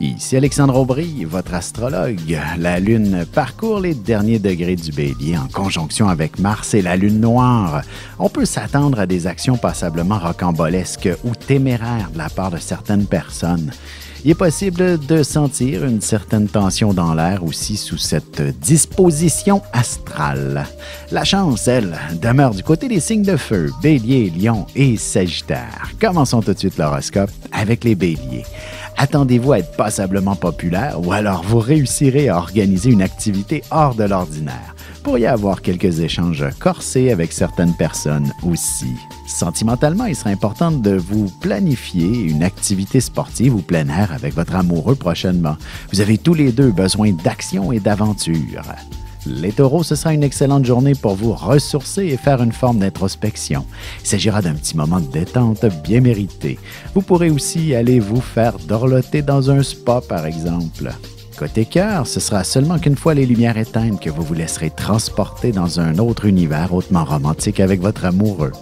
Ici Alexandre Aubry, votre astrologue. La Lune parcourt les derniers degrés du Bélier en conjonction avec Mars et la Lune noire. On peut s'attendre à des actions passablement rocambolesques ou téméraires de la part de certaines personnes. Il est possible de sentir une certaine tension dans l'air aussi sous cette disposition astrale. La chance, elle, demeure du côté des signes de feu, Bélier, Lion et Sagittaire. Commençons tout de suite l'horoscope avec les Béliers. Attendez-vous à être passablement populaire ou alors vous réussirez à organiser une activité hors de l'ordinaire. Pourriez avoir quelques échanges corsés avec certaines personnes aussi. Sentimentalement, il serait important de vous planifier une activité sportive ou plein air avec votre amoureux prochainement. Vous avez tous les deux besoin d'action et d'aventure. Les taureaux, ce sera une excellente journée pour vous ressourcer et faire une forme d'introspection. Il s'agira d'un petit moment de détente bien mérité. Vous pourrez aussi aller vous faire dorloter dans un spa, par exemple. Côté cœur, ce sera seulement qu'une fois les lumières éteintes que vous vous laisserez transporter dans un autre univers hautement romantique avec votre amoureux.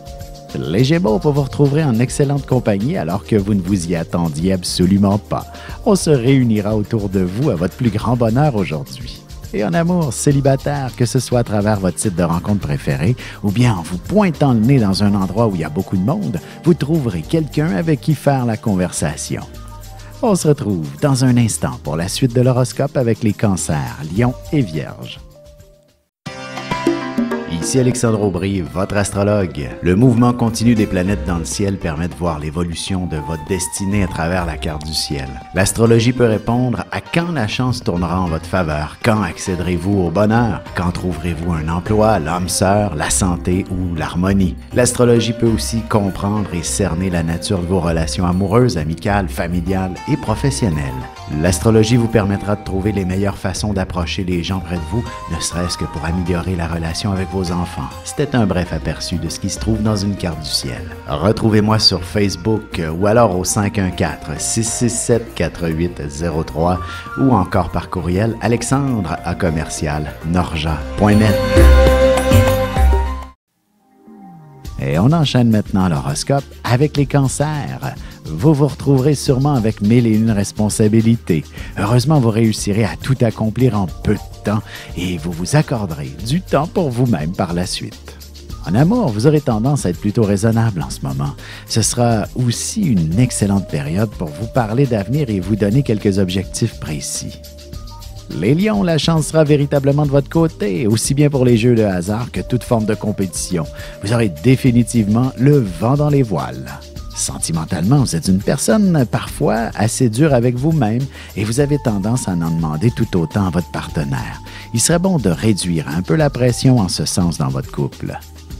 Les Gémeaux, vous vous retrouverez en excellente compagnie alors que vous ne vous y attendiez absolument pas. On se réunira autour de vous à votre plus grand bonheur aujourd'hui. Et en amour, célibataire, que ce soit à travers votre site de rencontre préféré ou bien en vous pointant le nez dans un endroit où il y a beaucoup de monde, vous trouverez quelqu'un avec qui faire la conversation. On se retrouve dans un instant pour la suite de l'horoscope avec les cancers, lions et vierges. Ici Alexandre Aubry, votre astrologue. Le mouvement continu des planètes dans le ciel permet de voir l'évolution de votre destinée à travers la carte du ciel. L'astrologie peut répondre à quand la chance tournera en votre faveur, quand accéderez-vous au bonheur, quand trouverez-vous un emploi, l'âme sœur, la santé ou l'harmonie. L'astrologie peut aussi comprendre et cerner la nature de vos relations amoureuses, amicales, familiales et professionnelles. L'astrologie vous permettra de trouver les meilleures façons d'approcher les gens près de vous, ne serait-ce que pour améliorer la relation avec vos enfants. C'était un bref aperçu de ce qui se trouve dans une carte du ciel. Retrouvez-moi sur Facebook ou alors au 514-667-4803 ou encore par courriel alexandre@norja.net. Et on enchaîne maintenant l'horoscope avec les cancers. Vous vous retrouverez sûrement avec 1001 responsabilités. Heureusement, vous réussirez à tout accomplir en peu de temps et vous vous accorderez du temps pour vous-même par la suite. En amour, vous aurez tendance à être plutôt raisonnable en ce moment. Ce sera aussi une excellente période pour vous parler d'avenir et vous donner quelques objectifs précis. Les lions, la chance sera véritablement de votre côté, aussi bien pour les jeux de hasard que toute forme de compétition. Vous aurez définitivement le vent dans les voiles. Sentimentalement, vous êtes une personne parfois assez dure avec vous-même et vous avez tendance à en demander tout autant à votre partenaire. Il serait bon de réduire un peu la pression en ce sens dans votre couple.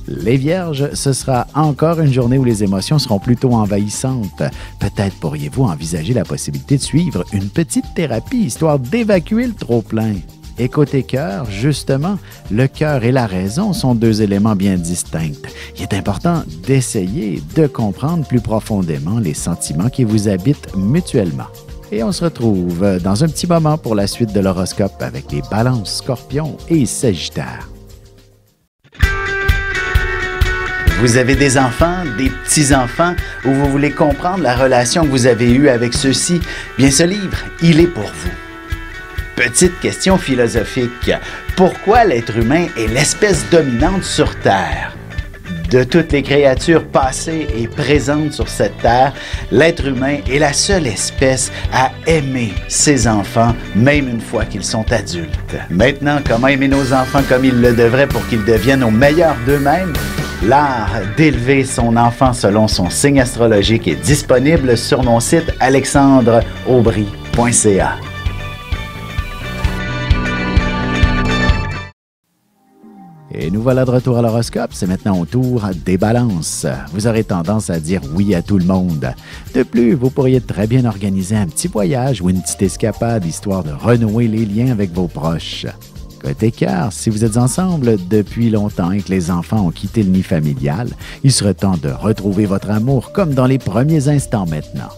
Les Vierges, ce sera encore une journée où les émotions seront plutôt envahissantes. Peut-être pourriez-vous envisager la possibilité de suivre une petite thérapie histoire d'évacuer le trop-plein. Et côté cœur, justement, le cœur et la raison sont deux éléments bien distincts. Il est important d'essayer de comprendre plus profondément les sentiments qui vous habitent mutuellement. Et on se retrouve dans un petit moment pour la suite de l'horoscope avec les balances, scorpions et sagittaires. Vous avez des enfants, des petits-enfants, ou vous voulez comprendre la relation que vous avez eue avec ceux-ci? Bien, ce livre, il est pour vous. Petite question philosophique. Pourquoi l'être humain est l'espèce dominante sur Terre? De toutes les créatures passées et présentes sur cette terre, l'être humain est la seule espèce à aimer ses enfants, même une fois qu'ils sont adultes. Maintenant, comment aimer nos enfants comme ils le devraient pour qu'ils deviennent au meilleur d'eux-mêmes? L'art d'élever son enfant selon son signe astrologique est disponible sur mon site alexandreaubry.ca. Et nous voilà de retour à l'horoscope. C'est maintenant au tour des balances. Vous aurez tendance à dire oui à tout le monde. De plus, vous pourriez très bien organiser un petit voyage ou une petite escapade histoire de renouer les liens avec vos proches. Côté cœur, si vous êtes ensemble depuis longtemps et que les enfants ont quitté le nid familial, il serait temps de retrouver votre amour comme dans les premiers instants maintenant.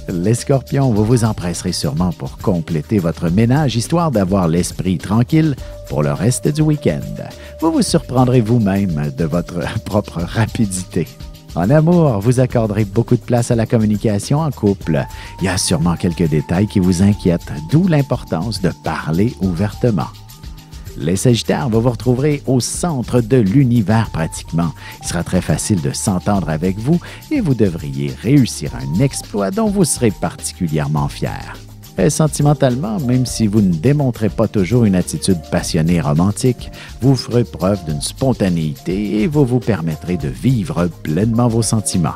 Les scorpions, vous vous empresserez sûrement pour compléter votre ménage, histoire d'avoir l'esprit tranquille pour le reste du week-end. Vous vous surprendrez vous-même de votre propre rapidité. En amour, vous accorderez beaucoup de place à la communication en couple. Il y a sûrement quelques détails qui vous inquiètent, d'où l'importance de parler ouvertement. Les Sagittaires, vous vous retrouverez au centre de l'univers pratiquement. Il sera très facile de s'entendre avec vous et vous devriez réussir un exploit dont vous serez particulièrement fier. Et sentimentalement, même si vous ne démontrez pas toujours une attitude passionnée et romantique, vous ferez preuve d'une spontanéité et vous vous permettrez de vivre pleinement vos sentiments.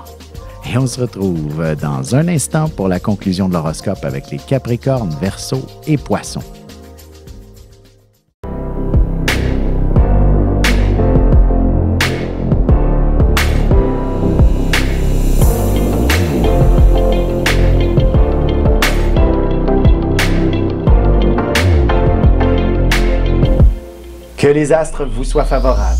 Et on se retrouve dans un instant pour la conclusion de l'horoscope avec les Capricornes, Verseaux et Poissons. Que les astres vous soient favorables.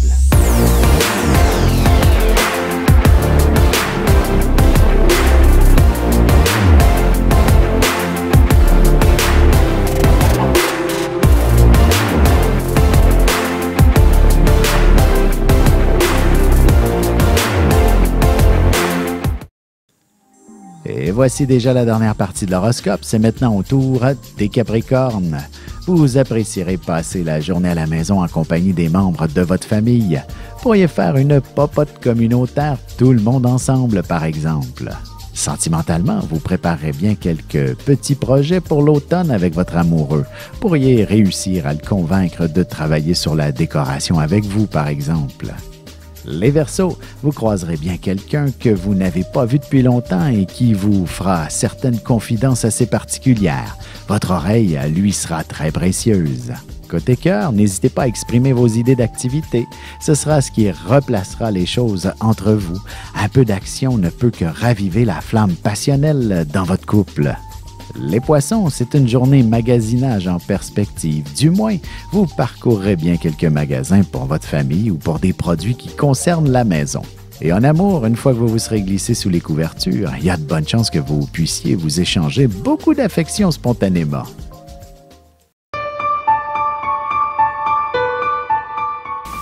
Et voici déjà la dernière partie de l'horoscope. C'est maintenant au tour des Capricornes. Vous apprécierez passer la journée à la maison en compagnie des membres de votre famille. Vous pourriez faire une popote communautaire, tout le monde ensemble par exemple. Sentimentalement, vous préparerez bien quelques petits projets pour l'automne avec votre amoureux. Vous pourriez réussir à le convaincre de travailler sur la décoration avec vous par exemple. Les Verseaux, vous croiserez bien quelqu'un que vous n'avez pas vu depuis longtemps et qui vous fera certaines confidences assez particulières. Votre oreille, lui, sera très précieuse. Côté cœur, n'hésitez pas à exprimer vos idées d'activité. Ce sera ce qui replacera les choses entre vous. Un peu d'action ne peut que raviver la flamme passionnelle dans votre couple. Les Poissons, c'est une journée magasinage en perspective. Du moins, vous parcourrez bien quelques magasins pour votre famille ou pour des produits qui concernent la maison. Et en amour, une fois que vous vous serez glissé sous les couvertures, il y a de bonnes chances que vous puissiez vous échanger beaucoup d'affection spontanément.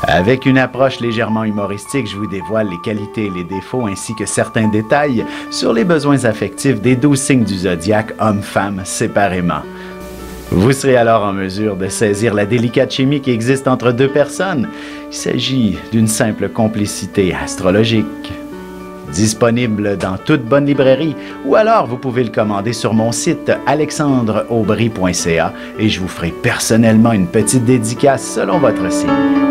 Avec une approche légèrement humoristique, je vous dévoile les qualités et les défauts ainsi que certains détails sur les besoins affectifs des 12 signes du zodiaque, hommes-femmes, séparément. Vous serez alors en mesure de saisir la délicate chimie qui existe entre deux personnes. Il s'agit d'une simple complicité astrologique. Disponible dans toute bonne librairie ou alors vous pouvez le commander sur mon site alexandreaubry.ca et je vous ferai personnellement une petite dédicace selon votre signe.